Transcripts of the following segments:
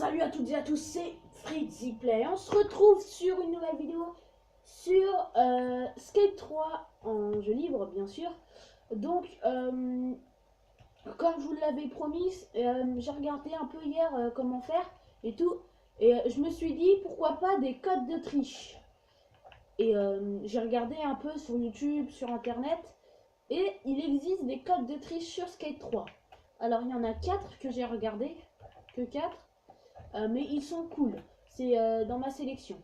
salut à toutes et à tous, c'est FreeZPlay. On se retrouve sur une nouvelle vidéo sur Skate 3 en jeu libre, bien sûr. Donc, comme je vous l'avais promis, j'ai regardé un peu hier comment faire et tout. Et je me suis dit, pourquoi pas des codes de triche. Et j'ai regardé un peu sur YouTube, sur Internet. Et il existe des codes de triche sur Skate 3. Alors, il y en a 4 que j'ai regardé. Que 4. Mais ils sont cool. C'est dans ma sélection.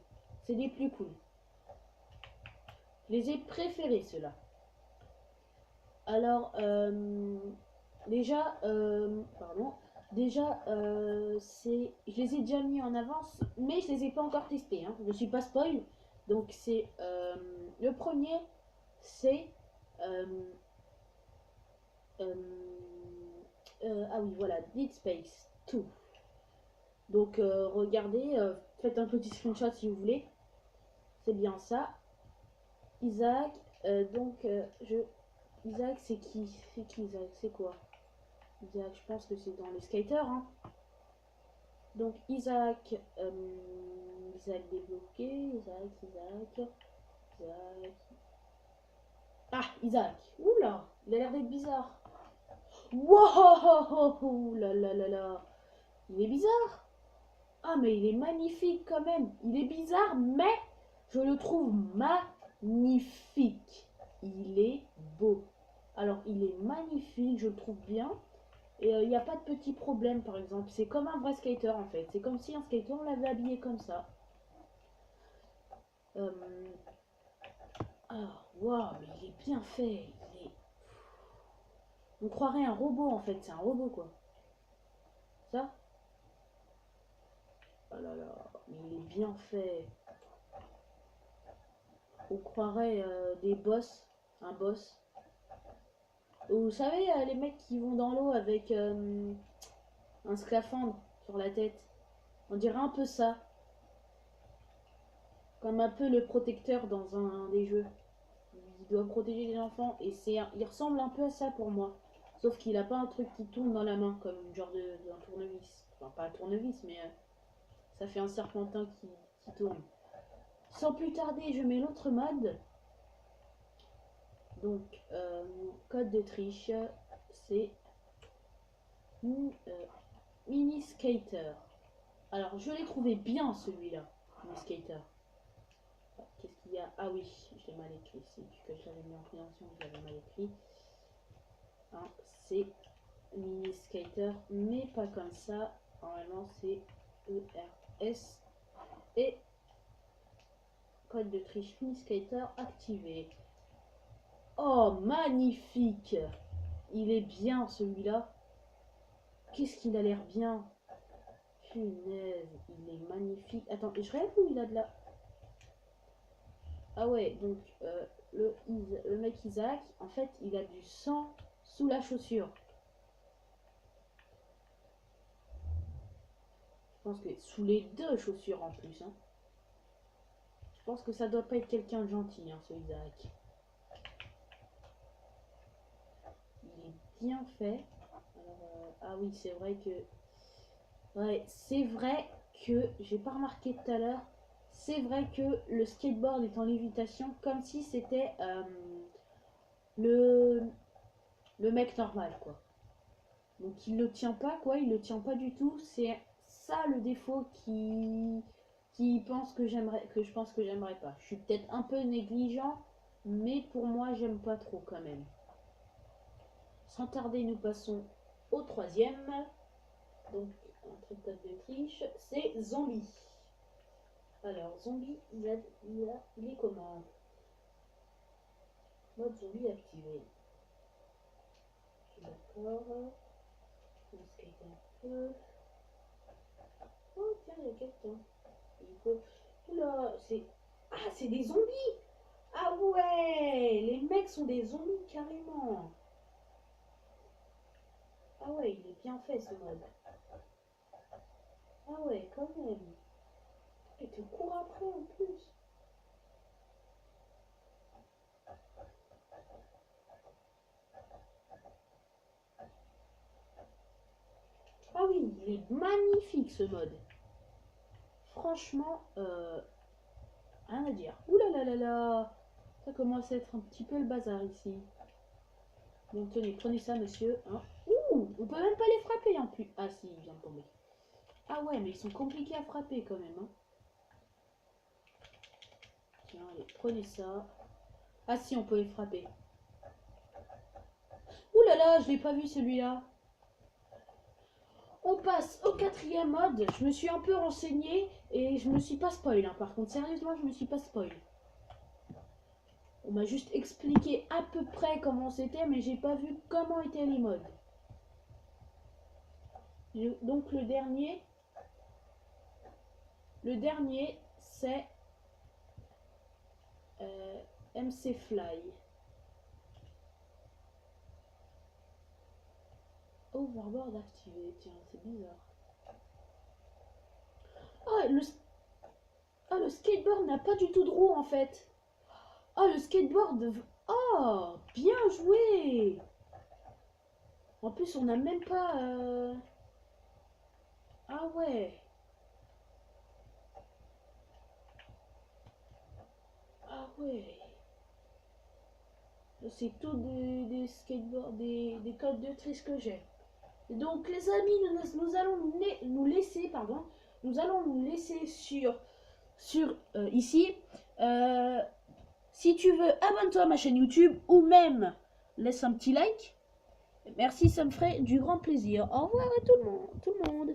C'est des plus cool. Je les ai préférés, ceux-là. Alors, déjà, je les ai déjà mis en avance, mais je les ai pas encore testés. Hein. Je suis pas spoil. Donc, c'est le premier, c'est ah oui, voilà, Dead Space 2. Donc regardez, faites un petit screenshot si vous voulez. C'est bien ça. Isaac, Isaac, c'est qui? C'est qui Isaac? C'est quoi? Isaac, je pense que c'est dans les skaters. Hein. Donc Isaac, Isaac débloqué, Isaac. Ah, Isaac. Oula, il a l'air d'être bizarre. Wow, là là là là. Il est bizarre. Ah, mais il est magnifique quand même. Il est bizarre, mais je le trouve magnifique. Il est beau. Alors, il est magnifique, je le trouve bien. Et il n'y a pas de petits problèmes, par exemple. C'est comme un vrai skater, en fait. C'est comme si un skater, on l'avait habillé comme ça. Ah, waouh, mais il est bien fait. On croirait un robot, en fait. C'est un robot, quoi. Ça? Oh là là, mais il est bien fait. On croirait des boss, un boss. Vous savez, les mecs qui vont dans l'eau avec un scaphandre sur la tête. On dirait un peu ça. Comme un peu le protecteur dans un des jeux. Il doit protéger les enfants et il ressemble un peu à ça pour moi. Sauf qu'il a pas un truc qui tourne dans la main comme une genre d'un tournevis. Enfin, pas un tournevis, mais ça fait un serpentin qui tourne. Sans plus tarder, je mets l'autre mode. Donc, code de triche, c'est Mini Skater. Alors, je l'ai trouvé bien celui-là, Mini Skater. Qu'est-ce qu'il y a? Ah oui, je l'ai mal écrit. C'est que je l'avais mis en préhension, je l'avais mal écrit. Hein, c'est Mini Skater, mais pas comme ça. Normalement, c'est ERS. Et code de triche Mini Skater activé. Oh, magnifique! Il est bien celui-là. Qu'est-ce qu'il a l'air bien. Punaise, il est magnifique. Attends, je rêve ou il a de la... Ah ouais, donc le mec Isaac, en fait, il a du sang sous la chaussure. Je pense que sous les deux chaussures en plus. Hein. Je pense que ça doit pas être quelqu'un de gentil, hein, ce Isaac. Il est bien fait. Alors, ah oui, c'est vrai que... Ouais, c'est vrai que... J'ai pas remarqué tout à l'heure. C'est vrai que le skateboard est en lévitation comme si c'était le mec normal, quoi. Donc il le tient pas, quoi. Il le tient pas du tout. C'est ça le défaut qui pense que je pense que j'aimerais pas. Je suis peut-être un peu négligent, mais pour moi, j'aime pas trop quand même. Sans tarder, nous passons au troisième. Donc, un truc de triche, c'est Zombie. Alors, Zombie, il est comment? Mode Zombie activé. D'accord. On skate un peu. Oh, tiens, il y a quelqu'un. Il faut... Oula, c'est... Ah, c'est des zombies! Ah ouais! Les mecs sont des zombies, carrément! Ah ouais, il est bien fait, ce mode. Ah ouais, quand même. Et tu cours après, en plus. Ah oui, il est magnifique, magnifique ce mode. Franchement, rien à dire. Ouh là là là là. Ça commence à être un petit peu le bazar ici. Donc tenez, prenez ça monsieur. Hein. Ouh, on peut même pas les frapper en plus. Ah si, il vient de tomber. Ah ouais, mais ils sont compliqués à frapper quand même. Hein. Tiens, allez, prenez ça. Ah si, on peut les frapper. Ouh là là, je l'ai pas vu celui-là. On passe au 4e mode. Je me suis un peu renseigné et je me suis pas spoil. Hein. Par contre, sérieusement, je me suis pas spoil. On m'a juste expliqué à peu près comment c'était, mais j'ai pas vu comment étaient les modes. Donc le dernier c'est MC Fly. Overboard activé, tiens, c'est bizarre. Le skateboard n'a pas du tout de roue en fait. Le skateboard. Oh, bien joué. En plus, on n'a même pas. Ah ouais. Ah ouais. C'est tout des skateboards, des codes de triche que j'ai. Donc les amis, nous allons nous laisser, pardon, nous allons nous laisser sur ici. Si tu veux, abonne-toi à ma chaîne YouTube ou même laisse un petit like. Merci, ça me ferait du grand plaisir. Au revoir à tout le monde.